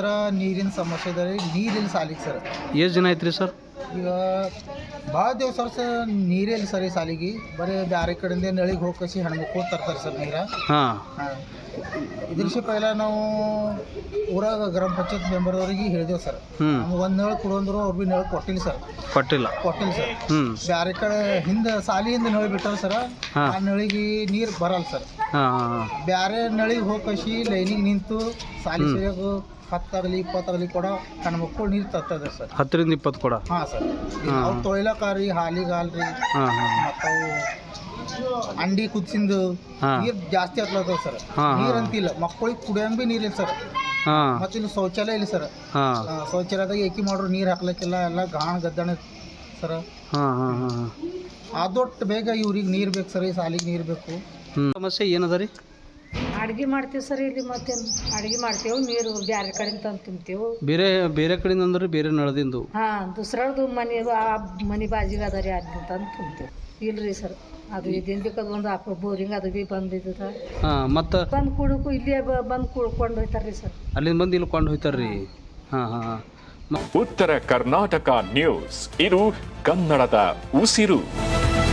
ನೀರಿನ ಸಮಸ್ಯೆ ಇದೆ ರೀ, ನೀರಿಲ್ಲ ಸಾಲಿಗೆ ಸರ್. ಎಷ್ಟು ದಿನ ಐತ್ರಿ ಸರ್? ಈಗ ಭಾಳ ದಿವಸ ಸರ್ ನೀರಿಲ್ಲ ಸರ್ ಈ ಸಾಲಿಗೆ. ಬರೀ ಬ್ಯಾರೆ ಕಡೆಯಿಂದ ನಳಿಗೆ ಹೋಗಿ ಹೆಣ್ಮಕ್ಳು ತರ್ತಾರೆ ಸರ್ ನೀರ. ಹಾಂ ಹಾಂ, ಇದ್ರ ಪೈಲ ನಾವು ಊರಾಗ ಗ್ರಾಮ ಪಂಚಾಯತ್ ಮೆಂಬರ್ದವ್ರಿಗೆ ಹೇಳಿದೆವು ಸರ್. ನಮ್ಗೆ ಒಂದು ನಳ ಕೊಡೋಂದ್ರು ಅವ್ರು ಭೀ ನಳ ಕೊಟ್ಟಿಲ್ಲ ಸರ್. ಕೊಟ್ಟಿಲ್ಲ ಸರ್. ಬ್ಯಾರೆ ಕಡೆ ಹಿಂದೆ ಸಾಲಿಯಿಂದ ನಳಿ ಬಿಟ್ಟಾರ ಸರ್. ಆ ನಳಿಗೆ ನೀರು ಬರಲ್ಲ ಸರ್. ಬ್ಯಾರೆ ನಳಿಗೆ ಹೋಗಿ ಲೈನಿಗೆ ನಿಂತು ಸಾಲಿ ಸರಿಯಾಗ 10 ಆಗಲಿ 20 ಆಗಲಿ ಕೂಡ ಹೆಣ್ಮಕ್ಳು ನೀರು ತರ್ತದೆ ಸರ್. 10 ರಿಂದ 20 ಕೂಡ. ಹಾಂ ಸರ್. ಅವು ತೊಳಿಲಕ್ಕಾರಿ ಹಾಲಿಗಾಲ್ರಿ ಮತ್ತು ಅಂಡಿ ಕುದಿಸಿಂದು ನೀರು ಜಾಸ್ತಿ ಆಗ್ಲತ್ತವ ಸರ್. ನೀರು ಅಂತಿಲ್ಲ, ಮಕ್ಕಳಿಗೆ ಕುಡಿಯಂಗೆ ಭೀ ನೀರಿಲ್ಲ ಸರ್. ಮತ್ತು ಇಲ್ಲಿ ಶೌಚಾಲಯ ಇಲ್ಲ ಸರ್. ಶೌಚಾಲಯದಾಗ ಏಕಿ ಮಾಡ್ರು ನೀರು ಹಾಕ್ಲಿಕ್ಕಿಲ್ಲ, ಎಲ್ಲ ಗಾಣ ಗದ್ದಾಣ ಸರ್. ಅದೊಟ್ಟು ಬೇಗ ಇವ್ರಿಗೆ ನೀರು ಬೇಕು ಸರ್, ಈ ಸಾಲಿಗೆ ನೀರು ಬೇಕು. ಸಮಸ್ಯೆ ಏನದ ರೀ? ಅಡ್ಗೆ ಮಾಡ್ತೀವಿ ಸರ್ ಇಲ್ಲಿ. ಮತ್ತೇನು ಅಡ್ಗೆ ಮಾಡ್ತೇವೆ, ನೀರು ಬೇರೆ ಕಡೆಯಿಂದ ತಂದು ತುಂಬ್ತೇವೆ. ಬೇರೆ ಕಡೆಯಿಂದ ಅಂದ್ರೆ ಬೇರೆ ನಳದಿಂದು. ದುಸ್ರದ್ದು ಮನೆ ಬಾಜಿಗೆ ಅದ ರೀ, ಅದನ್ನ ತಂದು ತುಂಬ್ತೇವೆ. ಇಲ್ರಿ ಸರ್, ಅದು ಇದಿಂದ ಒಂದು ಬೋರಿಂಗ್ ಅದು ಭೀ ಬಂದಿದ್ದ. ಮತ್ತು ಬಂದು ಕುಡಕು ಇಲ್ಲೇ ಬಂದು ಕುಡ್ಕೊಂಡು ಹೋಯ್ತಾರ್ರಿ ಸರ್. ಅಲ್ಲಿಂದ ಬಂದು ಇಲ್ಲಿ ಕೊಂಡು ಹೋಯ್ತಾರ್ರಿ. ಉತ್ತರ ಕರ್ನಾಟಕ ನ್ಯೂಸ್, ಇದು ಕನ್ನಡದ ಉಸಿರು.